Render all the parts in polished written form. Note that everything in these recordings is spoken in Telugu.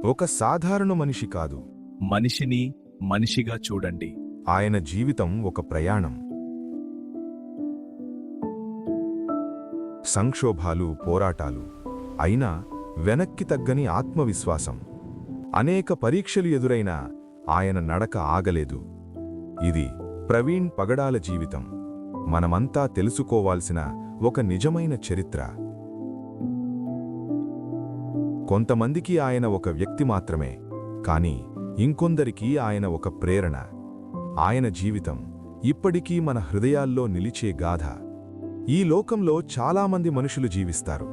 ఒక సాధారణ మనిషి కాదు. మనిషిని మనిషిగా చూడండి. ఆయన జీవితం ఒక ప్రయాణం. సంక్షోభాలు, పోరాటాలు, అయినా వెనక్కి తగ్గని ఆత్మవిశ్వాసం. అనేక పరీక్షలు ఎదురైనా ఆయన నడక ఆగలేదు. ఇది ప్రవీణ్ పగడాల జీవితం. మనమంతా తెలుసుకోవాల్సిన ఒక నిజమైన చరిత్ర. కొంతమందికి ఆయన ఒక వ్యక్తి మాత్రమే, కానీ ఇంకొందరికి ఆయన ఒక ప్రేరణ. ఆయన జీవితం ఇప్పటికీ మన హృదయాల్లో నిలిచే గాథ. ఈ లోకంలో చాలామంది మనుషులు జీవిస్తారు,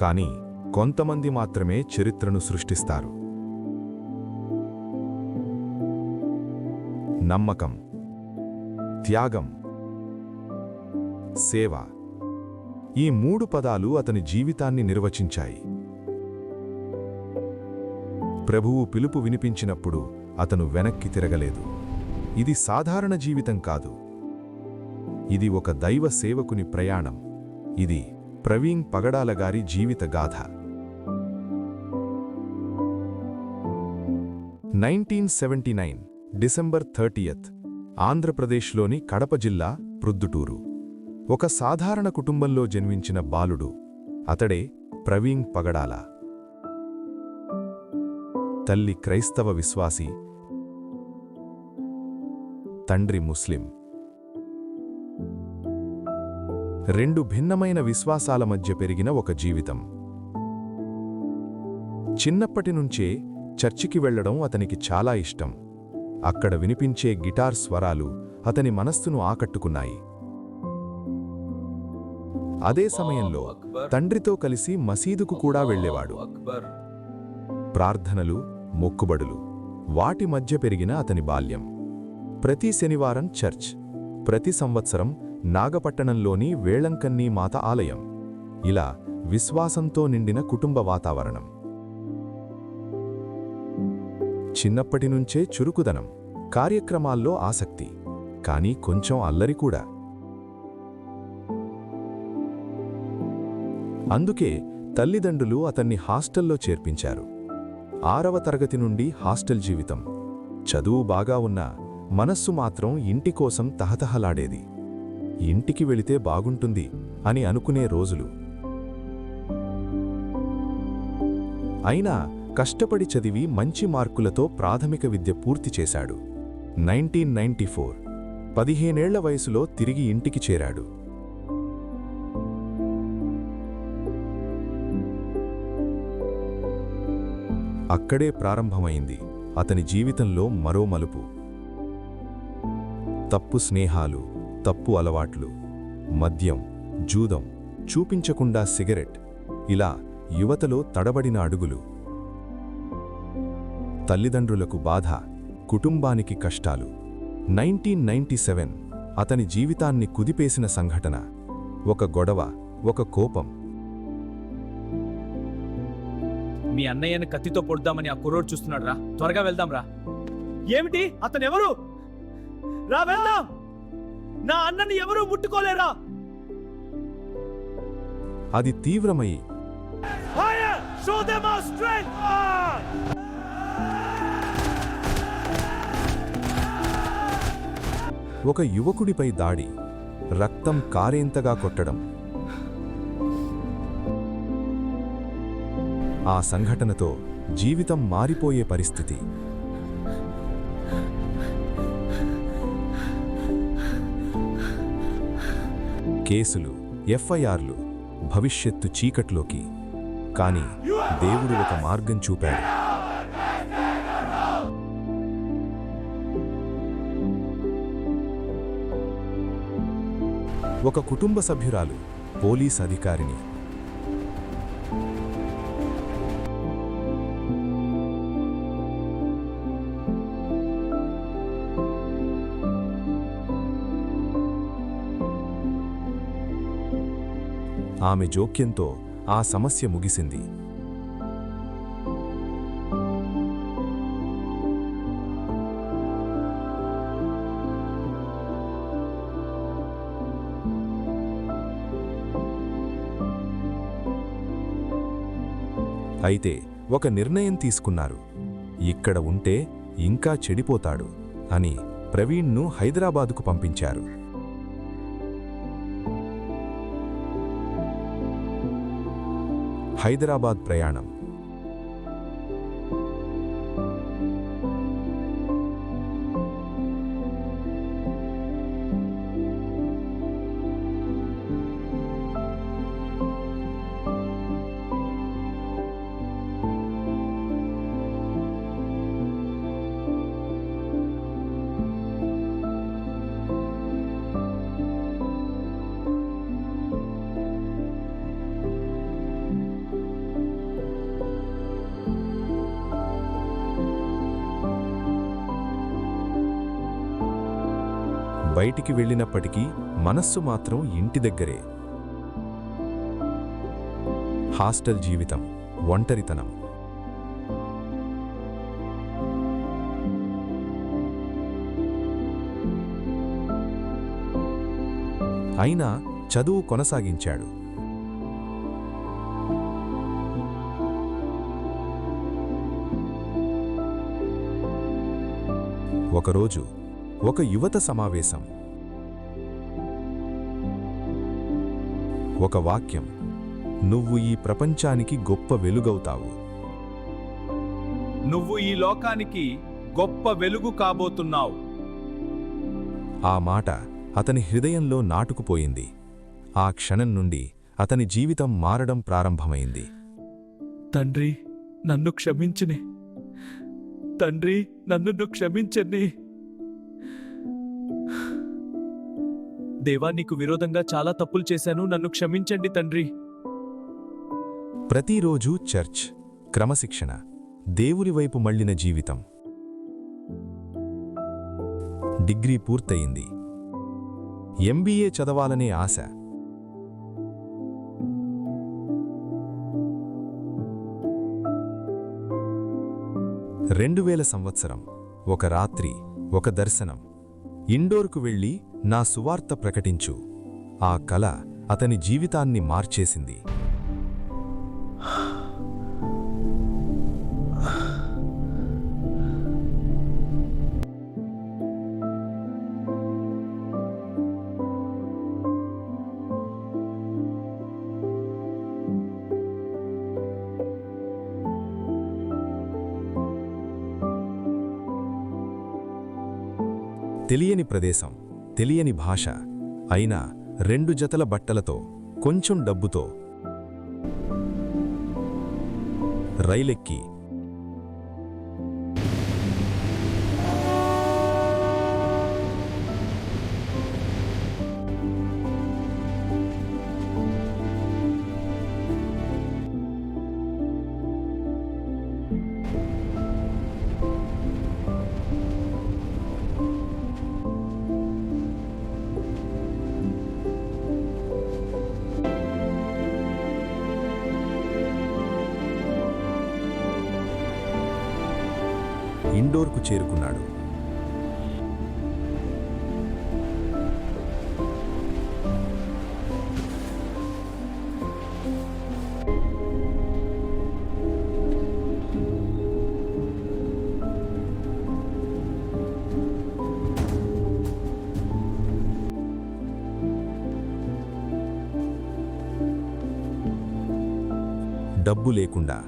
కానీ కొంతమంది మాత్రమే చరిత్రను సృష్టిస్తారు. నమ్మకం, త్యాగం, సేవ, ఈ మూడు పదాలు అతని జీవితాన్ని నిర్వచించాయి. ప్రభువు పిలుపు వినిపించినప్పుడు అతను వెనక్కి తిరగలేదు. ఇది సాధారణ జీవితం కాదు, ఇది ఒక దైవ సేవకుని ప్రయాణం. ఇది ప్రవీణ్ పగడాల గారి జీవిత గాథ. 1979 డిసెంబర్ 30th, ఆంధ్రప్రదేశ్లోని కడప జిల్లా ప్రొద్దుటూరు. ఒక సాధారణ కుటుంబంలో జన్మించిన బాలుడు అతడే ప్రవీణ్ పగడాల. తల్లి క్రైస్తవ విశ్వాసి, తండ్రి ముస్లిం. రెండు భిన్నమైన విశ్వాసాల మధ్య పెరిగిన ఒక జీవితం. చిన్నప్పటినుంచే చర్చికి వెళ్లడం అతనికి చాలా ఇష్టం. అక్కడ వినిపించే గిటార్ స్వరాలు అతని మనస్సును ఆకట్టుకున్నాయి. అదే సమయంలో తండ్రితో కలిసి మసీదుకు కూడా వెళ్లేవాడు. ప్రార్థనలు, మొక్కుబడులు, వాటి మధ్య పెరిగిన అతని బాల్యం. ప్రతి శనివారం చర్చ్, ప్రతి సంవత్సరం నాగపట్టణంలోని వేళంకన్నీ మాత ఆలయం. ఇలా విశ్వాసంతో నిండిన కుటుంబ వాతావరణం. చిన్నప్పటినుంచే చురుకుదనం, కార్యక్రమాల్లో ఆసక్తి, కానీ కొంచెం అల్లరి కూడా. అందుకే తల్లిదండ్రులు అతన్ని హాస్టల్లో చేర్పించారు. 6వ తరగతి నుండి హాస్టల్ జీవితం. చదువు బాగా ఉన్నా మనస్సు మాత్రం ఇంటి కోసం తహతహలాడేది. ఇంటికి వెళితే బాగుంటుంది అని అనుకునే రోజులు. అయినా కష్టపడి చదివి మంచి మార్కులతో ప్రాథమిక విద్య పూర్తి చేశాడు. 1994 15 ఏళ్ల వయసులో తిరిగి ఇంటికి చేరాడు. అక్కడే ప్రారంభమైంది అతని జీవితంలో మరో మలుపు. తప్పు స్నేహాలు, తప్పు అలవాట్లు, మద్యం, జూదం, చూపించకుండా సిగరెట్, ఇలా యువతలో తడబడిన అడుగులు. తల్లిదండ్రులకు బాధ, కుటుంబానికి కష్టాలు. 1997 అతని జీవితాన్ని కుదిపేసిన సంఘటన. ఒక గొడవ, ఒక కోపం. మీ అన్నయ్యను కత్తితో పొడుద్దామని ఆ కుర్రోడు చూస్తున్నాడు రా. త్వరగా వెళ్దాం రా. ఏమిటి? అతను ఎవరు? రా వెళ్దాం. నా అన్నని ఎవరూ ముట్టుకోలేరా? అది తీవ్రమై ఒక యువకుడిపై దాడి, రక్తం కారేంతగా కొట్టడం. ఆ సంఘటనతో జీవితం మారిపోయే పరిస్థితి. కేసులు, ఎఫ్ఐఆర్లు, భవిష్యత్తు చీకట్లోకి. కానీ దేవుడు ఒక మార్గం చూపాడు. ఒక కుటుంబ సభ్యురాలు, పోలీస్ అధికారిని. ఆమె జోక్యంతో ఆ సమస్య ముగిసింది. అయితే ఒక నిర్ణయం తీసుకున్నారు. ఇక్కడ ఉంటే ఇంకా చెడిపోతాడు అని ప్రవీణ్ను హైదరాబాదుకు పంపించారు. హైదరాబాద్ ప్రయాణం. బయటికి వెళ్ళినప్పటికీ మనస్సు మాత్రం ఇంటి దగ్గరే. హాస్టల్ జీవితం, ఒంటరితనం. అయినా చదువు కొనసాగించాడు. ఒకరోజు ఒక యువత సమావేశం. ఒక వాక్యం, నువ్వు ఈ ప్రపంచానికి గొప్ప వెలుగవుతావు. నువ్వు ఈ లోకానికి గొప్ప వెలుగు కాబోతున్నావు. ఆ మాట అతని హృదయంలో నాటుకుపోయింది. ఆ క్షణం నుండి అతని జీవితం మారడం ప్రారంభమైంది. తండ్రి నన్ను క్షమించని, తండ్రి నన్ను క్షమించని. దేవా, నీకు విరోధంగా చాలా తప్పులు చేశాను, నన్ను క్షమించండి తండ్రి. ప్రతిరోజూ చర్చ్, క్రమశిక్షణ, దేవుని వైపు మళ్ళిన జీవితం. డిగ్రీ పూర్తయింది. ఎంబీఏ చదవాలనే ఆశ. 2000 సంవత్సరం. ఒక రాత్రి, ఒక దర్శనం. ఇండోర్కు వెళ్ళి నా సువార్త ప్రకటించు. ఆ కల అతని జీవితాన్ని మార్చేసింది. తెలియని ప్రదేశం, తెలియని భాష, అయినా 2 జతల బట్టలతో, కొంచెం డబ్బుతో రైలెక్కి ఇండోర్కు చేరుకున్నాడు. డబ్బు లేకుండా,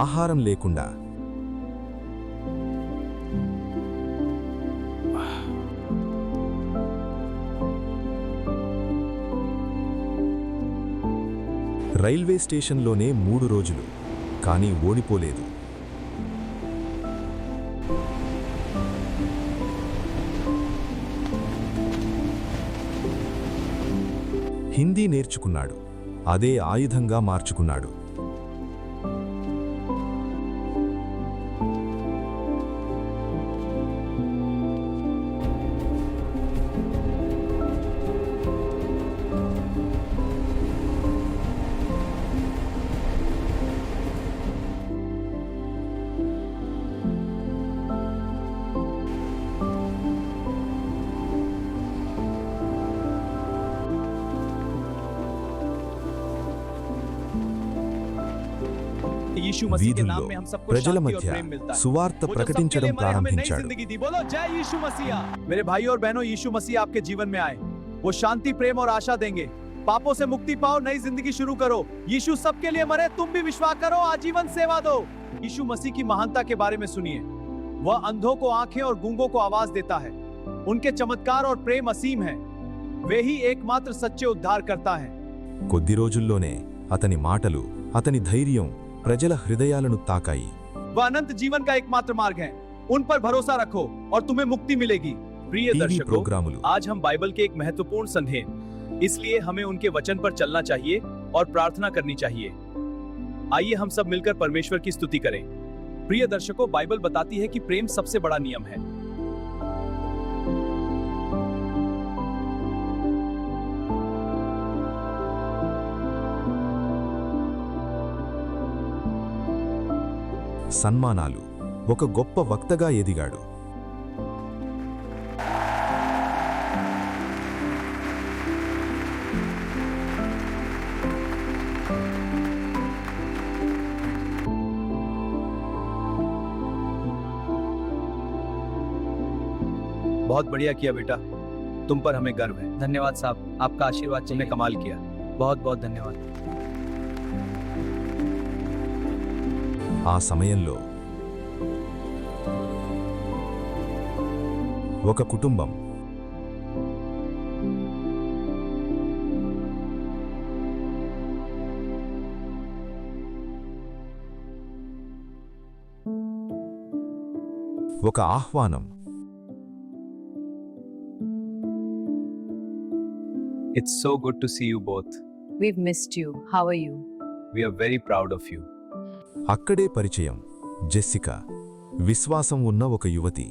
ఆహారం లేకుండా, రైల్వే స్టేషన్లోనే 3 రోజులు, కానీ ఓడిపోలేదు. హిందీ నేర్చుకున్నాడు. అదే ఆయుధంగా మార్చుకున్నాడు. यीशु मसीह के వీధుల్లో नाम में हम सबको ప్రజల शांति और మధ్య प्रेम मिलता है। సువార్త वो जो सबके ప్రకటించడం लिए मरे, हमें नई ప్రారంభించాడు. जिंदगी दी। बोलो जय यीशु मसीह। मेरे भाइयों और बहनों, यीशु मसीह आपके जीवन में आए, वो शांति, प्रेम और आशा देंगे। पापों से मुक्ति पाओ, नई जिंदगी शुरू करो। यीशु सबके लिए मरे, तुम भी विश्वास करो, आजीवन सेवा दो। यीशु मसीह की महानता के बारे में सुनिए। वह अंधों को आंखें और गूंगों को आवाज देता है। उनके चमत्कार और प्रेम असीम है। वे ही एकमात्र सच्चे उद्धार करता है। కొద్ది రోజుల్లోనే అతని మాటలు, అతని ధైర్యం ప్రజల హృదయాలను తాకాయి. वह अनंत जीवन का एकमात्र मार्ग है। उन पर भरोसा रखो और तुम्हें मुक्ति मिलेगी। प्रिय టీవీ दर्शकों, ప్రోగ్రాములు, आज हम बाइबल के एक महत्वपूर्ण संधे, इसलिए हमें उनके वचन पर चलना चाहिए और प्रार्थना करनी चाहिए। आइए हम सब मिलकर परमेश्वर की स्तुति करें। प्रिय दर्शकों, बाइबल बताती है कि प्रेम सबसे बड़ा नियम है। సన్మానాలు. ఒక గొప్ప వక్తగా ఎదిగాడు. बहुत बढ़िया किया बेटा, तुम पर हमें गर्व है। धन्यवाद साहब, आपका आशीर्वाद तुमने चाहिए। कमाल किया। बहुत बहुत धन्यवाद। ఆ సమయంలో ఒక కుటుంబం ఒక ఆహ్వానం. It's so good to see you both. We've missed you. How are you? We are very proud of you. అక్కడే పరిచయం. జెస్సికా, విశ్వాసం ఉన్న ఒక యువతి.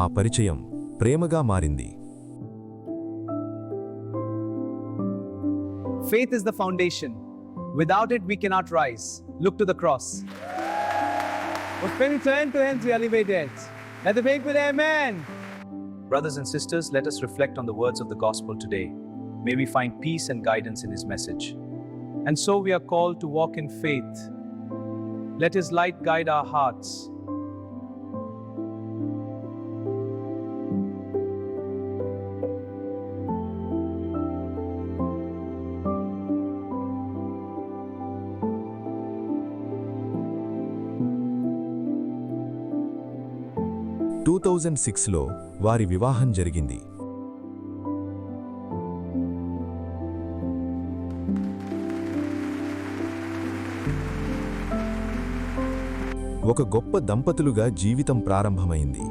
ఆ పరిచయం ప్రేమగా మారింది. Faith is the foundation. Without it, we cannot rise. Look to the cross. But when we turn to Him, we elevate it. Let the faith with Amen. Brothers and sisters, let us reflect on the words of the gospel today. May we find peace and guidance in His message. And so we are called to walk in faith. Let His light guide our hearts. టూ 2006లో వారి వివాహం జరిగింది. ఒక గొప్ప దంపతులుగా జీవితం ప్రారంభమైంది.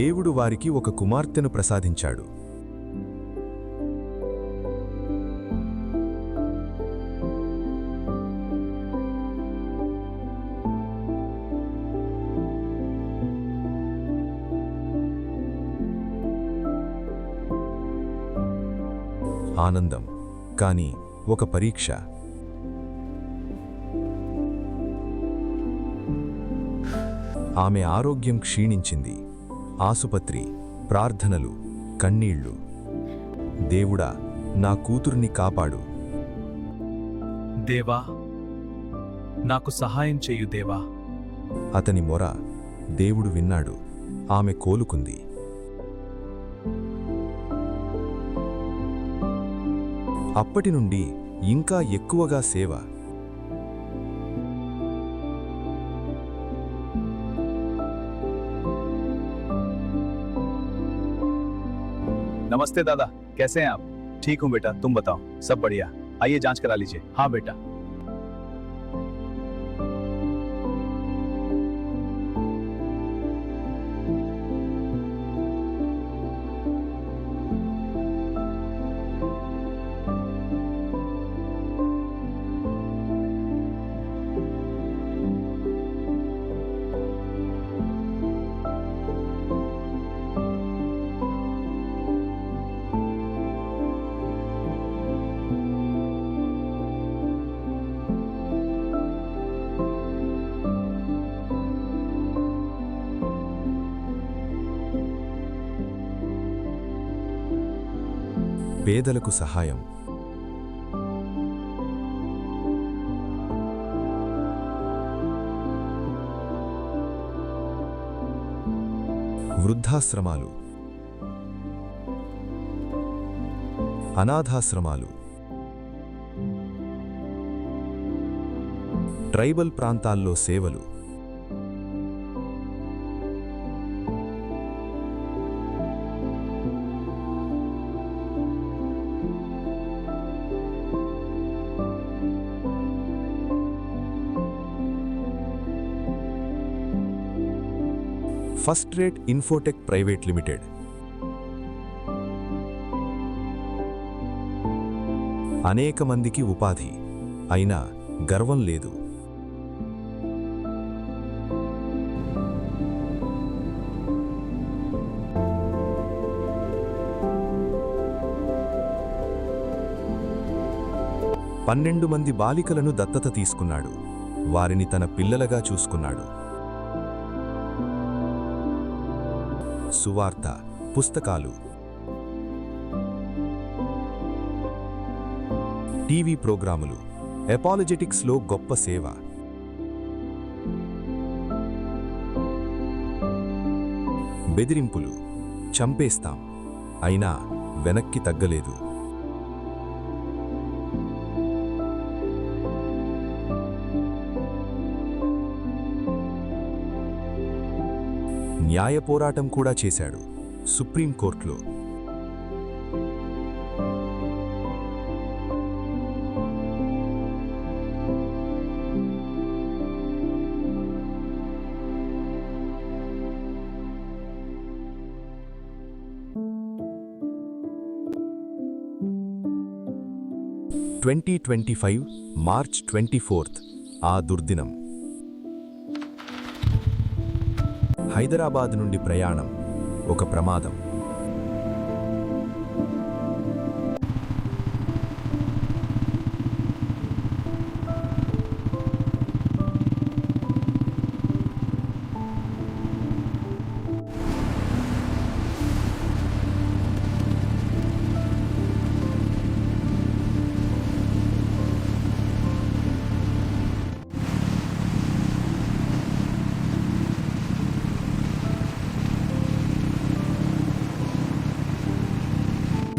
దేవుడు వారికి ఒక కుమార్తెను ప్రసాదించాడు. ఆనందం, కానీ ఒక పరీక్ష. ఆమె ఆరోగ్యం క్షీణించింది. ఆసుపత్రి, ప్రార్థనలు, కన్నీళ్లు. దేవుడా, నా కూతుర్ని కాపాడు. దేవా, నాకు సహాయం చేయు దేవా. అతని మొర దేవుడు విన్నాడు. ఆమె కోలుకుంది. అప్పటి నుండి ఇంకా ఎక్కువగా సేవ. नमस्ते दादा, कैसे हैं आप? ठीक हूँ बेटा, तुम बताओ। सब बढ़िया। आइए जांच करा लीजिए। हाँ बेटा। పేదలకు సహాయం, వృద్ధాశ్రమాలు, అనాథాశ్రమాలు, ట్రైబల్ ప్రాంతాల్లో సేవలు, first rate Infotech private limited, అనేక మందికి ఉపాధి, అయినా గర్వం లేదు. పన్నెండు మంది బాలికలను దత్తత తీసుకున్నాడు, వారిని తన పిల్లలుగా చూసుకున్నాడు. సువార్త, పుస్తకాలు, టీవీ ప్రోగ్రాములు, అపాలజెటిక్స్లో గొప్ప సేవ. బెదిరింపులు, చంపేస్తాం, అయినా వెనక్కి తగ్గలేదు. న్యాయ పోరాటం కూడా చేశాడు, సుప్రీంకోర్టులో. మార్చ్ 24 ఆ దుర్దినం. హైదరాబాద్ నుండి ప్రయాణం, ఒక ప్రమాదం.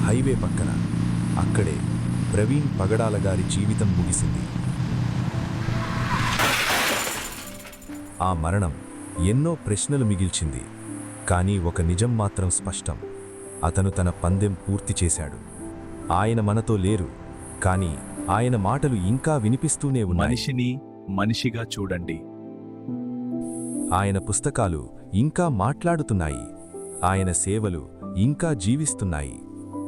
హైవే పక్కన, అక్కడే ప్రవీణ్ పగడాల గారి జీవితం ముగిసింది. ఆ మరణం ఎన్నో ప్రశ్నలు మిగిల్చింది, కానీ ఒక నిజం మాత్రం స్పష్టం: అతను తన పందెం పూర్తి చేశాడు. ఆయన మనతో లేరు, కానీ ఆయన మాటలు ఇంకా వినిపిస్తూనే ఉన్నాయి. మనిషిని మనిషిగా చూడండి. ఆయన పుస్తకాలు ఇంకా మాట్లాడుతున్నాయి, ఆయన సేవలు ఇంకా జీవిస్తున్నాయి.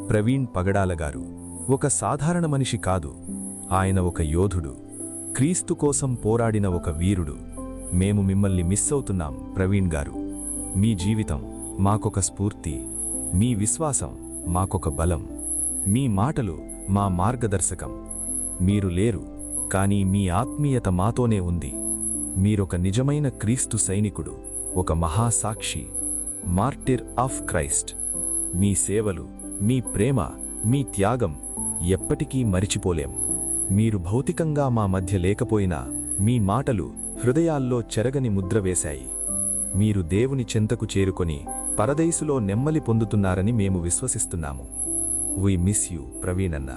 ప్రవీణ్ పగడాల గారు ఒక సాధారణ మనిషి కాదు, ఆయన ఒక యోధుడు, క్రీస్తు కోసం పోరాడిన ఒక వీరుడు. మేము మిమ్మల్ని మిస్ అవుతున్నాం ప్రవీణ్ గారు. మీ జీవితం మాకొక స్ఫూర్తి, మీ విశ్వాసం మాకొక బలం, మీ మాటలు మా మార్గదర్శకం. మీరు లేరు, కానీ మీ ఆత్మీయత మాతోనే ఉంది. మీరొక నిజమైన క్రీస్తు సైనికుడు, ఒక మహాసాక్షి, మార్టిర్ ఆఫ్ క్రైస్ట్. మీ సేవలు, మీ ప్రేమ, మీ త్యాగం ఎప్పటికీ మరిచిపోలేం. మీరు భౌతికంగా మా మధ్య లేకపోయినా మీ మాటలు హృదయాల్లో చెరగని ముద్ర వేశాయి. మీరు దేవుని చెంతకు చేరుకొని పరదైసులో నెమ్మలి పొందుతున్నారని మేము విశ్వసిస్తున్నాము. We miss you ప్రవీణన్న.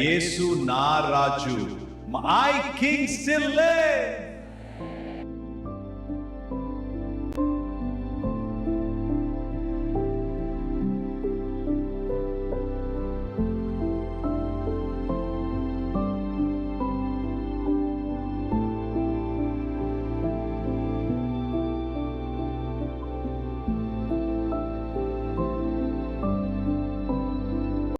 యేసు నా రాజు, మై కింగ్ స్టిల్ లివ్స్.